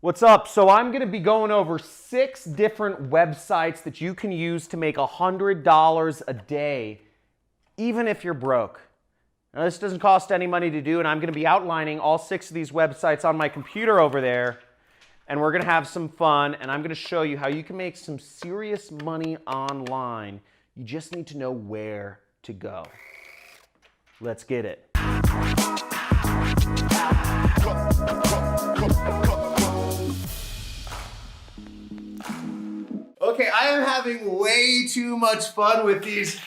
What's up? So I'm going to be going over 6 different websites that you can use to make $100 a day, even if you're broke. Now, this doesn't cost any money to do, and I'm going to be outlining all 6 of these websites on my computer over there, and we're going to have some fun, and I'm going to show you how you can make some serious money online. You just need to know where to go. Let's get it. Okay, I am having way too much fun with these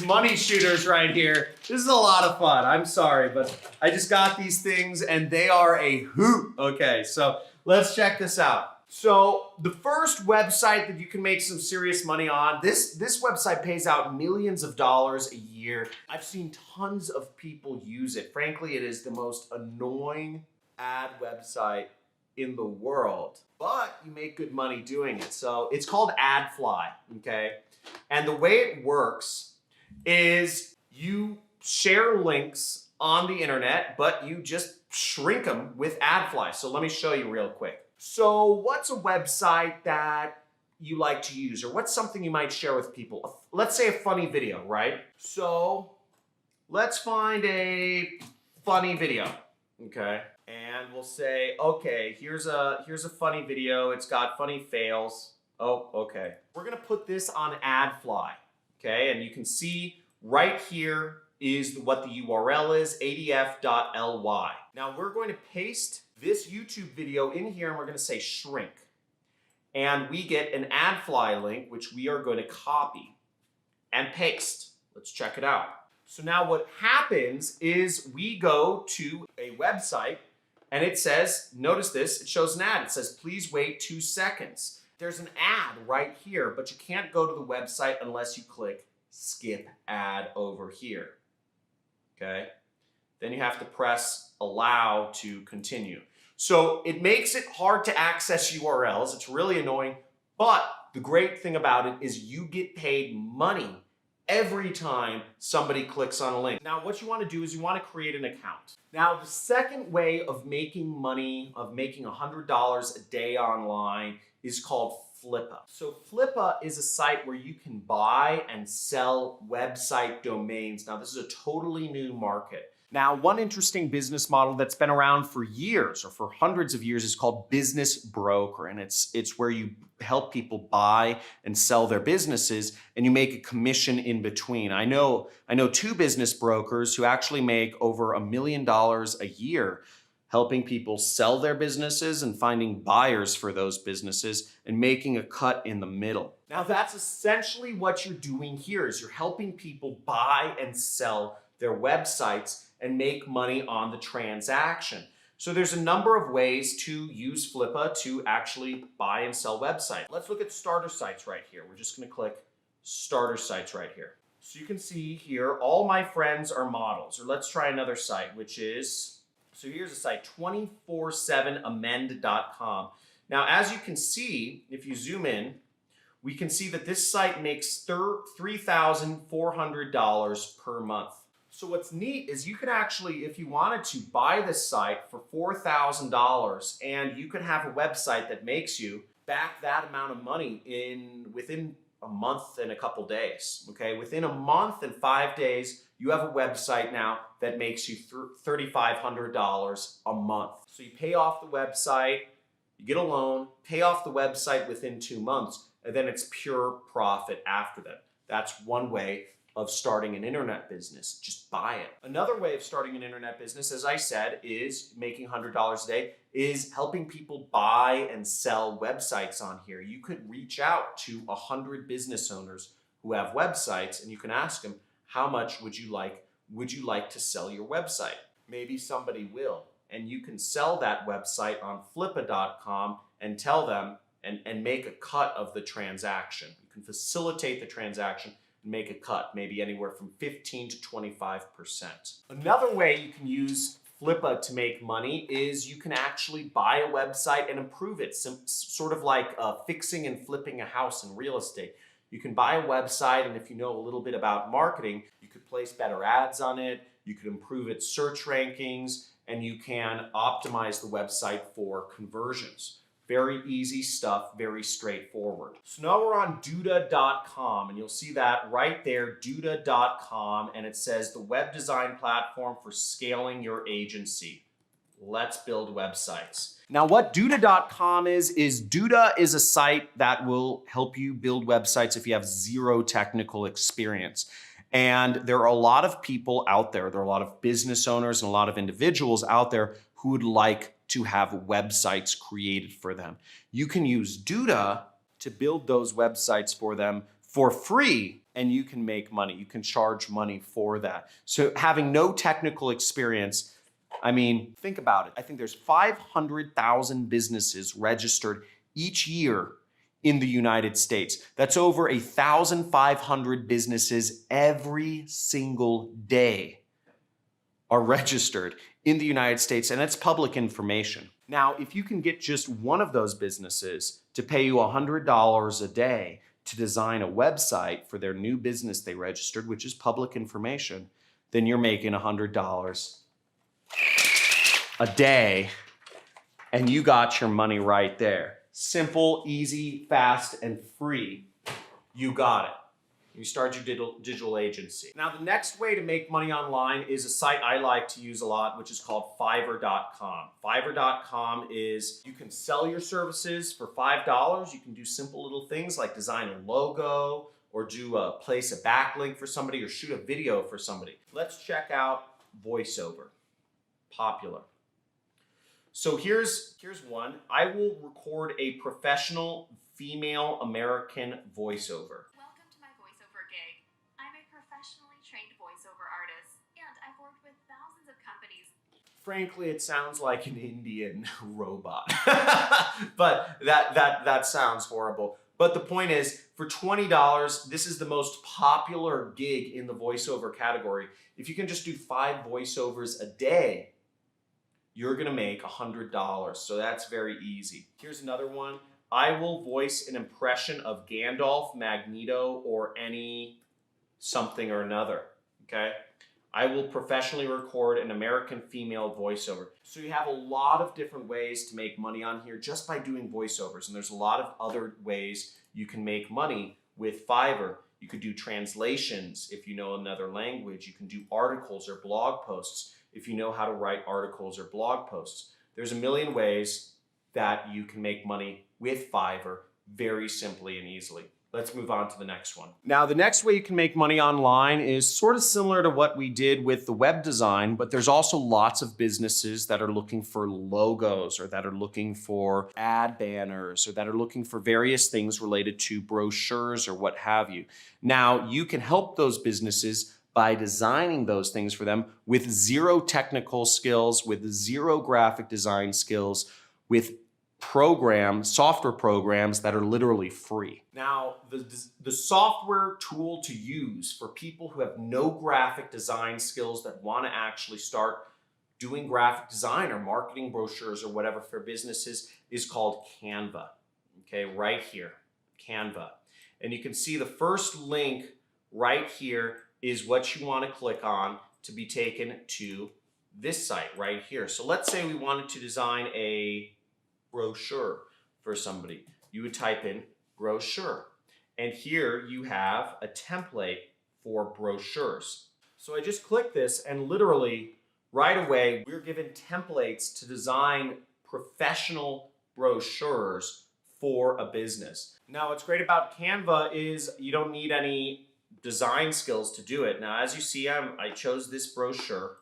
money shooters right here. This is a lot of fun. I'm sorry, but I just got these things and they are a hoot. Okay, so let's check this out. So the first website that you can make some serious money on, this website pays out millions of dollars a year. I've seen tons of people use it. Frankly, it is the most annoying ad website in the world, but you make good money doing it. So it's called AdFly, okay? And the way it works is you share links on the internet, but you just shrink them with AdFly. So let me show you real quick. So what's a website that you like to use, or what's something you might share with people? Let's say a funny video, right? So let's find a funny video, okay? And we'll say, okay, here's a funny video. It's got funny fails. Oh, okay. We're gonna put this on AdFly, okay? And you can see right here is what the URL is, adf.ly. Now we're going to paste this YouTube video in here and we're gonna say shrink. And we get an AdFly link, which we are going to copy and paste. Let's check it out. So now what happens is we go to a website and it says, notice this, it shows an ad. It says, please wait 2 seconds. There's an ad right here, but you can't go to the website unless you click skip ad over here, okay? Then you have to press allow to continue. So it makes it hard to access URLs. It's really annoying, but the great thing about it is you get paid money every time somebody clicks on a link. Now, what you want to do is you want to create an account. Now, the second way of making money, of making $100 a day online, is called Flippa. So Flippa is a site where you can buy and sell website domains. Now, this is a totally new market. Now, one interesting business model that's been around for years or for hundreds of years is called business broker. And it's where you help people buy and sell their businesses and you make a commission in between. I know 2 business brokers who actually make over $1 million a year helping people sell their businesses and finding buyers for those businesses and making a cut in the middle. Now, that's essentially what you're doing here is you're helping people buy and sell their websites and make money on the transaction. So there's a number of ways to use Flippa to actually buy and sell websites. Let's look at starter sites right here. We're just gonna click starter sites right here. So you can see here, all my friends are models. Or let's try another site, which is, so here's a site, 247amend.com. Now, as you can see, if you zoom in, we can see that this site makes $3,400 per month. So what's neat is you could actually, if you wanted to, buy this site for $4,000 and you could have a website that makes you back that amount of money within a month and a couple days, okay? Within a month and 5 days, you have a website now that makes you $3,500 a month. So you pay off the website, you get a loan, pay off the website within 2 months, and then it's pure profit after that. That's one way of starting an internet business. Just buy it. Another way of starting an internet business, as I said, is making $100 a day, is helping people buy and sell websites on here. You could reach out to 100 business owners who have websites and you can ask them, how much would you like to sell your website? Maybe somebody will. And you can sell that website on flippa.com and tell them and make a cut of the transaction. You can facilitate the transaction and make a cut, maybe anywhere from 15 to 25%. Another way you can use Flippa to make money is you can actually buy a website and improve it, sort of like fixing and flipping a house in real estate. You can buy a website, and if you know a little bit about marketing, you could place better ads on it, you could improve its search rankings, and you can optimize the website for conversions. Very easy stuff, very straightforward. So now we're on Duda.com, and you'll see that right there, Duda.com, and it says the web design platform for scaling your agency. Let's build websites. Now what Duda.com is Duda is a site that will help you build websites if you have zero technical experience. And there are a lot of people out there, there are a lot of business owners and a lot of individuals out there who would like to have websites created for them. You can use Duda to build those websites for them for free, and you can make money. You can charge money for that. So having no technical experience, I mean, think about it. I think there's 500,000 businesses registered each year in the United States. That's over 1,500 businesses every single day are registered in the United States, and it's public information. Now, if you can get just one of those businesses to pay you $100 a day to design a website for their new business they registered, which is public information, then you're making $100 a day, and you got your money right there. Simple, easy, fast, and free. You got it. You start your digital agency. Now, the next way to make money online is a site I like to use a lot, which is called Fiverr.com. Fiverr.com is, you can sell your services for $5. You can do simple little things like design a logo, or place a backlink for somebody, or shoot a video for somebody. Let's check out voiceover. Popular. So here's one. I will record a professional female American voiceover. Welcome to my voiceover gig. I'm a professionally trained voiceover artist, and I've worked with thousands of companies. Frankly, it sounds like an Indian robot. But that sounds horrible. But the point is, for $20, this is the most popular gig in the voiceover category. If you can just do 5 voiceovers a day, you're gonna make $100. So that's very easy. Here's another one. I will voice an impression of Gandalf, Magneto, or any something or another, okay? I will professionally record an American female voiceover. So you have a lot of different ways to make money on here just by doing voiceovers. And there's a lot of other ways you can make money with Fiverr. You could do translations if you know another language. You can do articles or blog posts if you know how to write articles or blog posts. There's a million ways that you can make money with Fiverr very simply and easily. Let's move on to the next one. Now, the next way you can make money online is sort of similar to what we did with the web design, but there's also lots of businesses that are looking for logos, or that are looking for ad banners, or that are looking for various things related to brochures or what have you. Now, you can help those businesses by designing those things for them with zero technical skills, with zero graphic design skills, with software programs that are literally free. Now, the software tool to use for people who have no graphic design skills that want to actually start doing graphic design or marketing brochures or whatever for businesses is called Canva. Okay, right here, Canva. And you can see the first link right here is what you want to click on to be taken to this site right here. So let's say we wanted to design a brochure for somebody. You would type in brochure. And here you have a template for brochures. So I just click this, and literally right away we're given templates to design professional brochures for a business. Now, what's great about Canva is you don't need any design skills to do it. Now, as you see, I chose this brochure,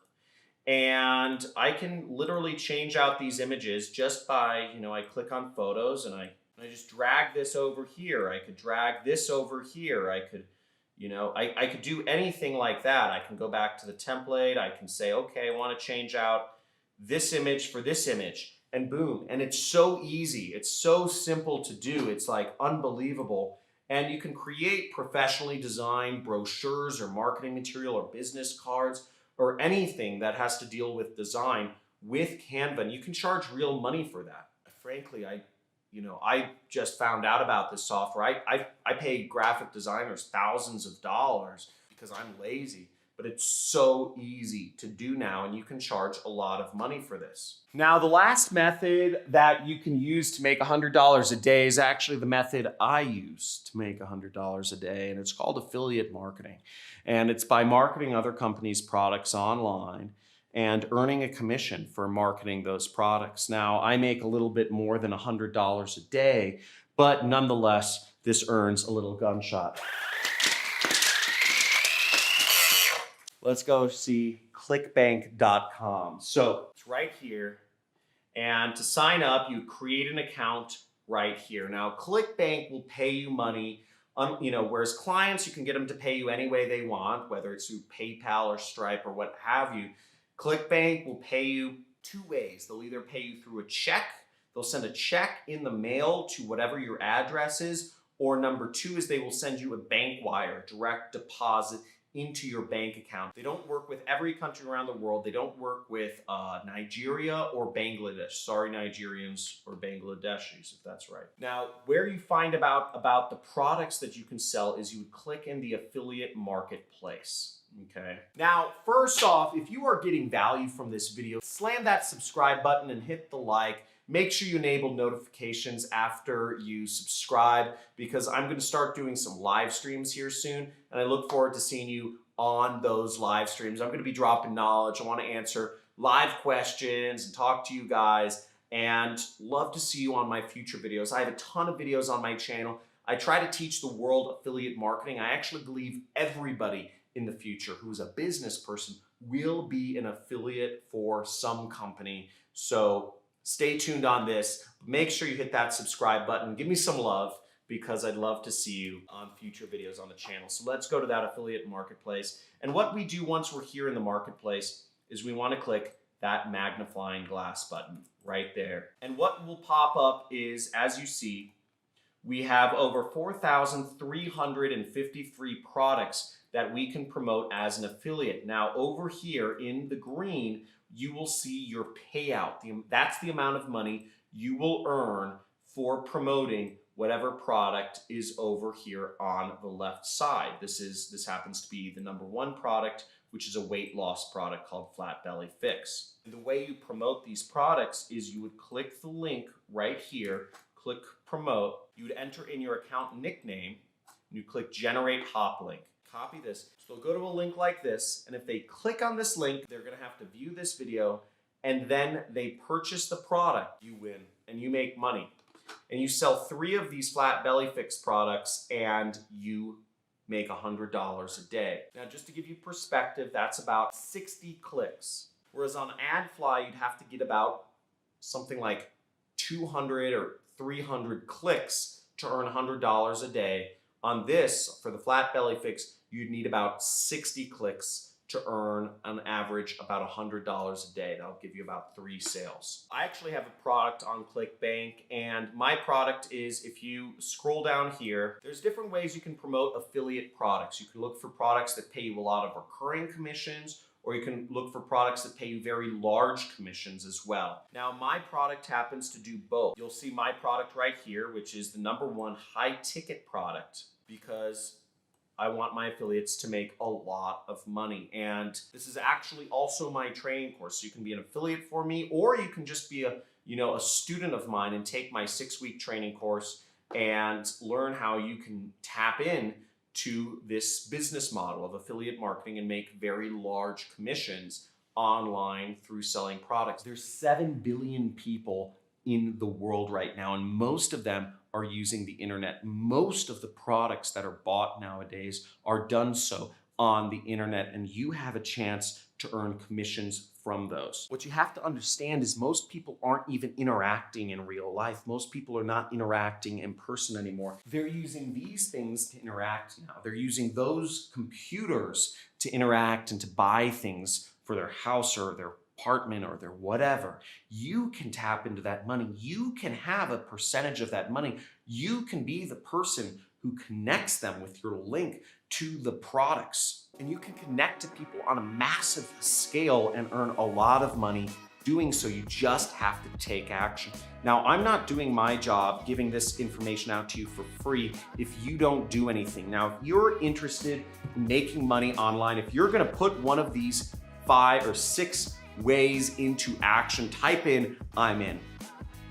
and I can literally change out these images just by, I click on photos, and I just drag this over here. I could drag this over here. I could, I could do anything like that. I can go back to the template. I can say, okay, I want to change out this image for this image, and boom. And it's so easy. It's so simple to do. It's like unbelievable. And you can create professionally designed brochures or marketing material or business cards or anything that has to deal with design with Canva. And you can charge real money for that. Frankly, I just found out about this software. I pay graphic designers thousands of dollars because I'm lazy but it's so easy to do now, and you can charge a lot of money for this. Now, the last method that you can use to make $100 a day is actually the method I use to make $100 a day, and it's called affiliate marketing. And it's by marketing other companies' products online and earning a commission for marketing those products. Now, I make a little bit more than $100 a day, but nonetheless, this earns a little gunshot. Let's go see clickbank.com. So it's right here. And to sign up, you create an account right here. Now, ClickBank will pay you money, whereas clients, you can get them to pay you any way they want, whether it's through PayPal or Stripe or what have you. ClickBank will pay you two ways. They'll either pay you through a check. They'll send a check in the mail to whatever your address is, or number two is they will send you a bank wire, direct deposit into your bank account. They don't work with every country around the world. They don't work with Nigeria or Bangladesh. Sorry, Nigerians or Bangladeshis, if that's right. Now, where you find about the products that you can sell is you would click in the affiliate marketplace. Okay. Now, first off, if you are getting value from this video, slam that subscribe button and hit the like. Make sure you enable notifications after you subscribe, because I'm going to start doing some live streams here soon, and I look forward to seeing you on those live streams. I'm going to be dropping knowledge. I want to answer live questions and talk to you guys, and love to see you on my future videos. I have a ton of videos on my channel. I try to teach the world affiliate marketing. I actually believe everybody in the future who's a business person will be an affiliate for some company. So stay tuned on this. Make sure you hit that subscribe button. Give me some love, because I'd love to see you on future videos on the channel. So let's go to that affiliate marketplace. And what we do once we're here in the marketplace is we want to click that magnifying glass button right there. And what will pop up is, as you see, we have over 4,353 products that we can promote as an affiliate. Now, over here in the green, you will see your payout. That's the amount of money you will earn for promoting whatever product is over here on the left side. This happens to be the #1 product, which is a weight loss product called Flat Belly Fix. And the way you promote these products is you would click the link right here, click promote, you would enter in your account nickname, and you click generate hop link. Copy this. So they'll go to a link like this, and if they click on this link, they're gonna have to view this video, and then they purchase the product. You win, and you make money. And you sell 3 of these Flat Belly Fix products, and you make $100 a day. Now, just to give you perspective, that's about 60 clicks. Whereas on AdFly, you'd have to get about something like 200 or 300 clicks to earn $100 a day. On this, for the Flat Belly Fix, you'd need about 60 clicks to earn on average about $100 a day. That'll give you about 3 sales. I actually have a product on ClickBank, and my product is, if you scroll down here, there's different ways you can promote affiliate products. You can look for products that pay you a lot of recurring commissions, or you can look for products that pay you very large commissions as well. Now, my product happens to do both. You'll see my product right here, which is the #1 high ticket product, because I want my affiliates to make a lot of money. And this is actually also my training course. So you can be an affiliate for me, or you can just be a student of mine and take my 6-week training course and learn how you can tap in to this business model of affiliate marketing and make very large commissions online through selling products. There's 7 billion people in the world right now, and most of them are using the internet. Most of the products that are bought nowadays are done so on the internet, and you have a chance to earn commissions from those. What you have to understand is most people aren't even interacting in real life. Most people are not interacting in person anymore. They're using these things to interact now. They're using those computers to interact and to buy things for their house or their apartment or their whatever. You can tap into that money. You can have a percentage of that money. You can be the person who connects them with your link to the products. And you can connect to people on a massive scale and earn a lot of money doing so, you just have to take action. Now, I'm not doing my job giving this information out to you for free if you don't do anything. Now, if you're interested in making money online, if you're gonna put one of these 5 or 6 ways into action, type in "I'm in."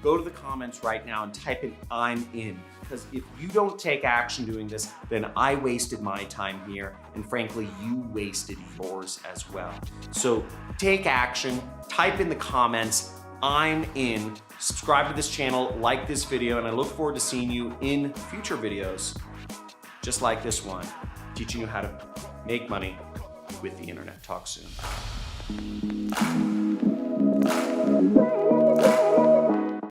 Go to the comments right now and type in "I'm in." Because if you don't take action doing this, then I wasted my time here, and frankly, you wasted yours as well. So take action, type in the comments, "I'm in," subscribe to this channel, like this video, and I look forward to seeing you in future videos, just like this one, teaching you how to make money with the internet. Talk soon.